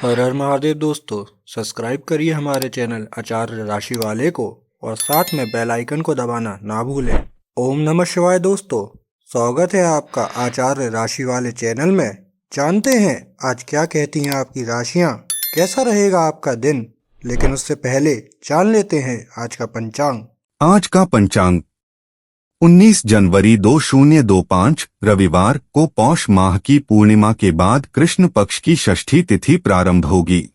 हर हर महादेव दोस्तों। सब्सक्राइब करिए हमारे चैनल आचार्य राशि वाले को और साथ में बेल आइकन को दबाना ना भूलें। ओम नमः शिवाय दोस्तों, स्वागत है आपका आचार्य राशि वाले चैनल में। जानते हैं आज क्या कहती हैं आपकी राशियां, कैसा रहेगा आपका दिन। लेकिन उससे पहले जान लेते हैं आज का पंचांग। आज का पंचांग 19 जनवरी 2025 रविवार को पौष माह की पूर्णिमा के बाद कृष्ण पक्ष की षष्ठी तिथि प्रारंभ होगी।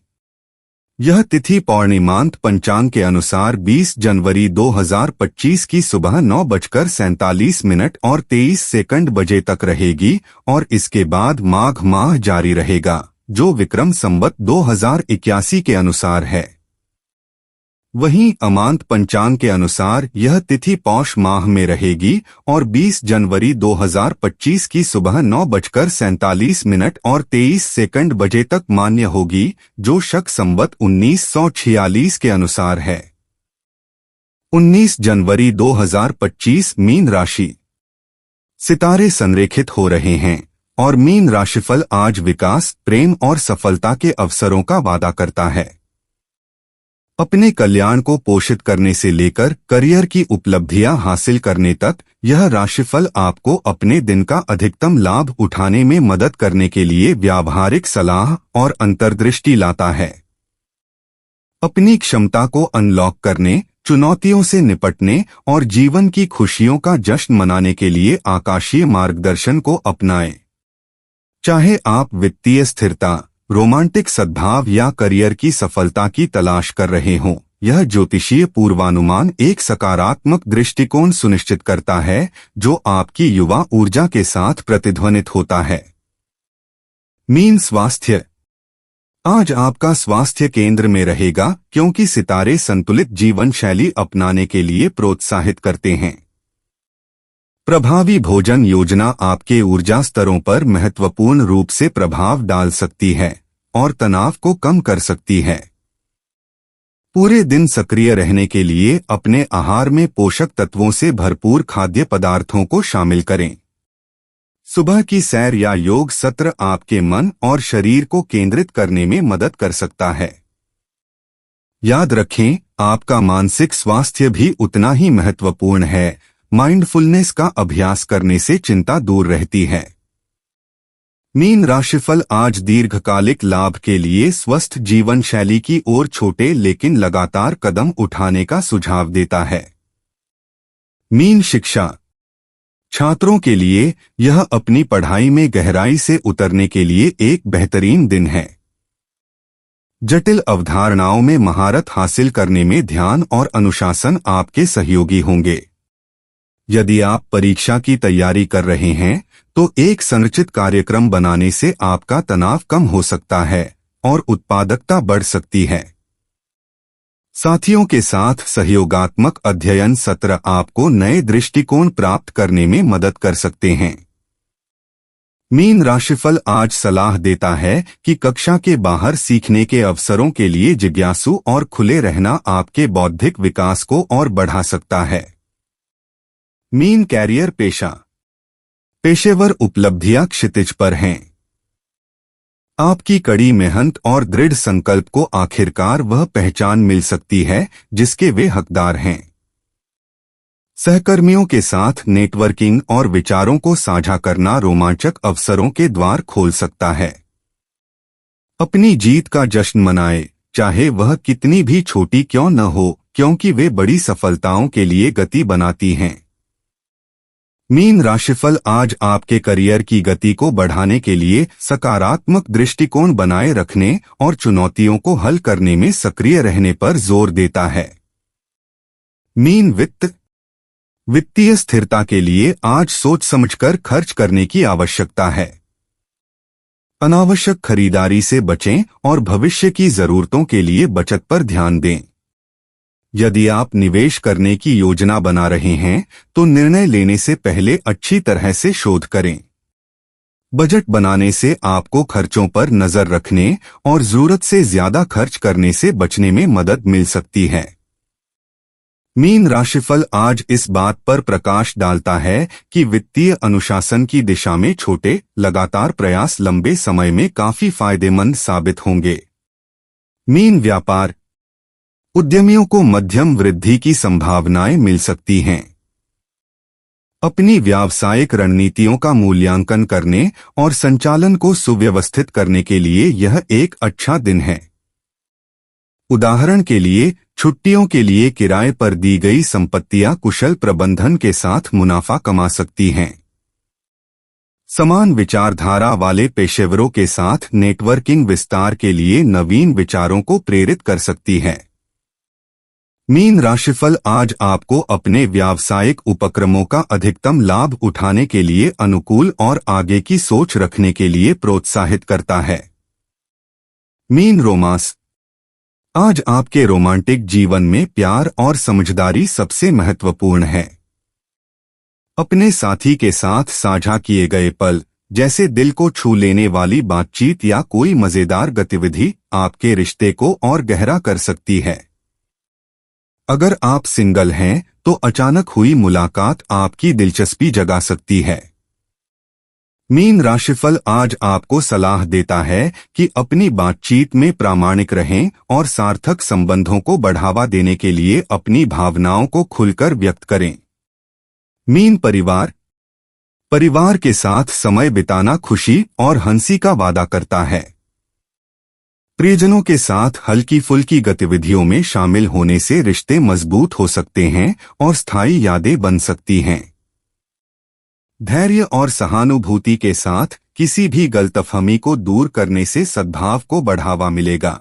यह तिथि पौर्णिमांत पंचांग के अनुसार 20 जनवरी 2025 की सुबह 9:47 और 23 सेकंड बजे तक रहेगी और इसके बाद माघ माह जारी रहेगा, जो विक्रम संवत 2081 के अनुसार है। वहीं अमांत पंचांग के अनुसार यह तिथि पौष माह में रहेगी और 20 जनवरी 2025 की सुबह 9:47 और 23 सेकंड बजे तक मान्य होगी, जो शक संवत 1946 के अनुसार है। 19 जनवरी 2025 मीन राशि। सितारे संरेखित हो रहे हैं और मीन राशिफल आज विकास, प्रेम और सफलता के अवसरों का वादा करता है। अपने कल्याण को पोषित करने से लेकर करियर की उपलब्धियां हासिल करने तक यह राशिफल आपको अपने दिन का अधिकतम लाभ उठाने में मदद करने के लिए व्यावहारिक सलाह और अंतर्दृष्टि लाता है। अपनी क्षमता को अनलॉक करने, चुनौतियों से निपटने और जीवन की खुशियों का जश्न मनाने के लिए आकाशीय मार्गदर्शन को अपनाएं। चाहे आप वित्तीय स्थिरता, रोमांटिक सद्भाव या करियर की सफलता की तलाश कर रहे हों, यह ज्योतिषीय पूर्वानुमान एक सकारात्मक दृष्टिकोण सुनिश्चित करता है, जो आपकी युवा ऊर्जा के साथ प्रतिध्वनित होता है। मीन स्वास्थ्य। आज आपका स्वास्थ्य केंद्र में रहेगा, क्योंकि सितारे संतुलित जीवन शैली अपनाने के लिए प्रोत्साहित करते हैं। प्रभावी भोजन योजना आपके ऊर्जा स्तरों पर महत्वपूर्ण रूप से प्रभाव डाल सकती है और तनाव को कम कर सकती है। पूरे दिन सक्रिय रहने के लिए अपने आहार में पोषक तत्वों से भरपूर खाद्य पदार्थों को शामिल करें। सुबह की सैर या योग सत्र आपके मन और शरीर को केंद्रित करने में मदद कर सकता है। याद रखें, आपका मानसिक स्वास्थ्य भी उतना ही महत्वपूर्ण है। माइंडफुलनेस का अभ्यास करने से चिंता दूर रहती है। मीन राशिफल आज दीर्घकालिक लाभ के लिए स्वस्थ जीवन शैली की ओर छोटे लेकिन लगातार कदम उठाने का सुझाव देता है। मीन शिक्षा। छात्रों के लिए यह अपनी पढ़ाई में गहराई से उतरने के लिए एक बेहतरीन दिन है। जटिल अवधारणाओं में महारत हासिल करने में ध्यान और अनुशासन आपके सहयोगी होंगे। यदि आप परीक्षा की तैयारी कर रहे हैं, तो एक संरचित कार्यक्रम बनाने से आपका तनाव कम हो सकता है और उत्पादकता बढ़ सकती है। साथियों के साथ सहयोगात्मक अध्ययन सत्र आपको नए दृष्टिकोण प्राप्त करने में मदद कर सकते हैं। मीन राशिफल आज सलाह देता है कि कक्षा के बाहर सीखने के अवसरों के लिए जिज्ञासु और खुले रहना आपके बौद्धिक विकास को और बढ़ा सकता है। मीन कैरियर पेशा। पेशेवर उपलब्धियां क्षितिज पर हैं। आपकी कड़ी मेहनत और दृढ़ संकल्प को आखिरकार वह पहचान मिल सकती है जिसके वे हकदार हैं। सहकर्मियों के साथ नेटवर्किंग और विचारों को साझा करना रोमांचक अवसरों के द्वार खोल सकता है। अपनी जीत का जश्न मनाएं, चाहे वह कितनी भी छोटी क्यों न हो, क्योंकि वे बड़ी सफलताओं के लिए गति बनाती हैं। मीन राशिफल आज आपके करियर की गति को बढ़ाने के लिए सकारात्मक दृष्टिकोण बनाए रखने और चुनौतियों को हल करने में सक्रिय रहने पर जोर देता है। मीन वित्त। वित्तीय स्थिरता के लिए आज सोच समझकर खर्च करने की आवश्यकता है। अनावश्यक खरीदारी से बचें और भविष्य की जरूरतों के लिए बचत पर ध्यान दें। यदि आप निवेश करने की योजना बना रहे हैं, तो निर्णय लेने से पहले अच्छी तरह से शोध करें। बजट बनाने से आपको खर्चों पर नजर रखने और जरूरत से ज्यादा खर्च करने से बचने में मदद मिल सकती है। मीन राशिफल आज इस बात पर प्रकाश डालता है कि वित्तीय अनुशासन की दिशा में छोटे, लगातार प्रयास लंबे समय में काफी फायदेमंद साबित होंगे। मीन व्यापार, उद्यमियों को मध्यम वृद्धि की संभावनाएं मिल सकती हैं। अपनी व्यावसायिक रणनीतियों का मूल्यांकन करने और संचालन को सुव्यवस्थित करने के लिए यह एक अच्छा दिन है। उदाहरण के लिए, छुट्टियों के लिए किराए पर दी गई संपत्तियां कुशल प्रबंधन के साथ मुनाफा कमा सकती हैं। समान विचारधारा वाले पेशेवरों के साथ नेटवर्किंग विस्तार के लिए नवीन विचारों को प्रेरित कर सकती है। मीन राशिफल आज आपको अपने व्यावसायिक उपक्रमों का अधिकतम लाभ उठाने के लिए अनुकूल और आगे की सोच रखने के लिए प्रोत्साहित करता है। मीन रोमांस, आज आपके रोमांटिक जीवन में प्यार और समझदारी सबसे महत्वपूर्ण है। अपने साथी के साथ साझा किए गए पल, जैसे दिल को छू लेने वाली बातचीत या कोई मजेदार गतिविधि, आपके रिश्ते को और गहरा कर सकती है। अगर आप सिंगल हैं, तो अचानक हुई मुलाकात आपकी दिलचस्पी जगा सकती है। मीन राशिफल आज आपको सलाह देता है कि अपनी बातचीत में प्रामाणिक रहें और सार्थक संबंधों को बढ़ावा देने के लिए अपनी भावनाओं को खुलकर व्यक्त करें। मीन परिवार, परिवार के साथ समय बिताना खुशी और हंसी का वादा करता है। प्रियजनों के साथ हल्की फुल्की गतिविधियों में शामिल होने से रिश्ते मजबूत हो सकते हैं और स्थायी यादें बन सकती हैं। धैर्य और सहानुभूति के साथ किसी भी गलतफहमी को दूर करने से सद्भाव को बढ़ावा मिलेगा।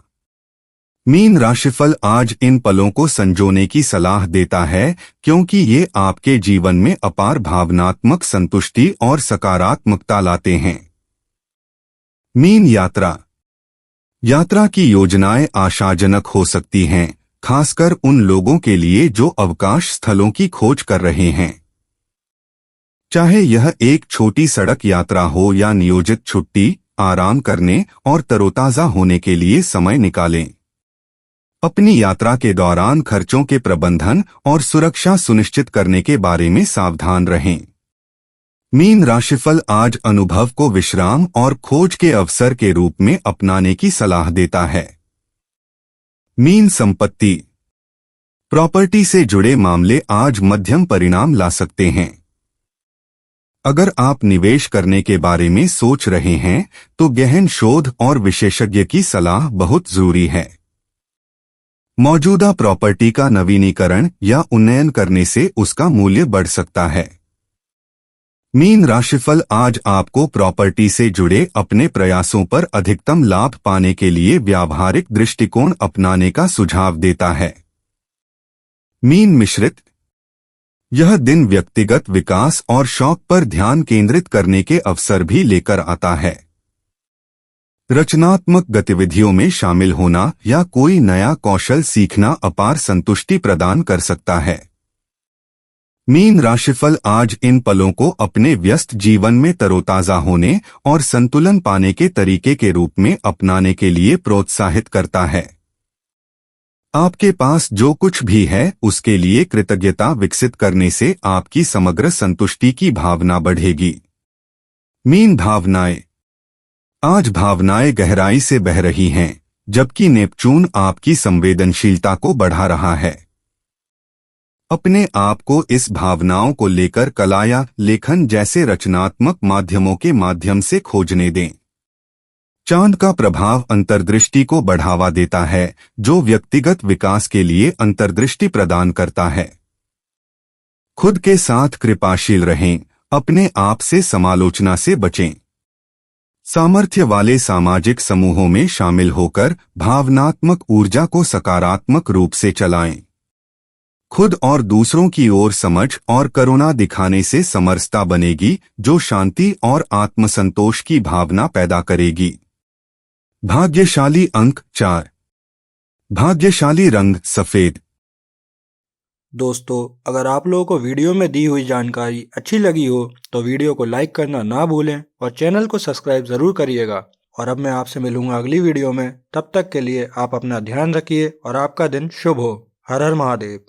मीन राशिफल आज इन पलों को संजोने की सलाह देता है, क्योंकि ये आपके जीवन में अपार भावनात्मक संतुष्टि और सकारात्मकता लाते हैं। मीन यात्रा, यात्रा की योजनाएं आशाजनक हो सकती हैं, खासकर उन लोगों के लिए जो अवकाश स्थलों की खोज कर रहे हैं। चाहे यह एक छोटी सड़क यात्रा हो या नियोजित छुट्टी, आराम करने और तरोताजा होने के लिए समय निकालें। अपनी यात्रा के दौरान खर्चों के प्रबंधन और सुरक्षा सुनिश्चित करने के बारे में सावधान रहें। मीन राशिफल आज अनुभव को विश्राम और खोज के अवसर के रूप में अपनाने की सलाह देता है। मीन संपत्ति, प्रॉपर्टी से जुड़े मामले आज मध्यम परिणाम ला सकते हैं। अगर आप निवेश करने के बारे में सोच रहे हैं, तो गहन शोध और विशेषज्ञ की सलाह बहुत जरूरी है। मौजूदा प्रॉपर्टी का नवीनीकरण या उन्नयन करने से उसका मूल्य बढ़ सकता है। मीन राशिफल आज आपको प्रॉपर्टी से जुड़े अपने प्रयासों पर अधिकतम लाभ पाने के लिए व्यावहारिक दृष्टिकोण अपनाने का सुझाव देता है। मीन मिश्रित, यह दिन व्यक्तिगत विकास और शौक पर ध्यान केंद्रित करने के अवसर भी लेकर आता है। रचनात्मक गतिविधियों में शामिल होना या कोई नया कौशल सीखना अपार संतुष्टि प्रदान कर सकता है। मीन राशिफल आज इन पलों को अपने व्यस्त जीवन में तरोताजा होने और संतुलन पाने के तरीके के रूप में अपनाने के लिए प्रोत्साहित करता है। आपके पास जो कुछ भी है उसके लिए कृतज्ञता विकसित करने से आपकी समग्र संतुष्टि की भावना बढ़ेगी। मीन भावनाएं, आज भावनाएं गहराई से बह रही हैं, जबकि नेपचून आपकी संवेदनशीलता को बढ़ा रहा है। अपने आप को इस भावनाओं को लेकर कला या लेखन जैसे रचनात्मक माध्यमों के माध्यम से खोजने दें। चांद का प्रभाव अंतर्दृष्टि को बढ़ावा देता है, जो व्यक्तिगत विकास के लिए अंतर्दृष्टि प्रदान करता है। खुद के साथ कृपाशील रहें, अपने आप से समालोचना से बचें। सामर्थ्य वाले सामाजिक समूहों में शामिल होकर भावनात्मक ऊर्जा को सकारात्मक रूप से चलाएं। खुद और दूसरों की ओर समझ और करुणा दिखाने से समरसता बनेगी, जो शांति और आत्मसंतोष की भावना पैदा करेगी। भाग्यशाली अंक 4, भाग्यशाली रंग सफेद। दोस्तों, अगर आप लोगों को वीडियो में दी हुई जानकारी अच्छी लगी हो तो वीडियो को लाइक करना ना भूलें और चैनल को सब्सक्राइब ज़रूर करिएगा। और अब मैं आपसे मिलूंगा अगली वीडियो में। तब तक के लिए आप अपना ध्यान रखिए और आपका दिन शुभ हो। हर हर महादेव।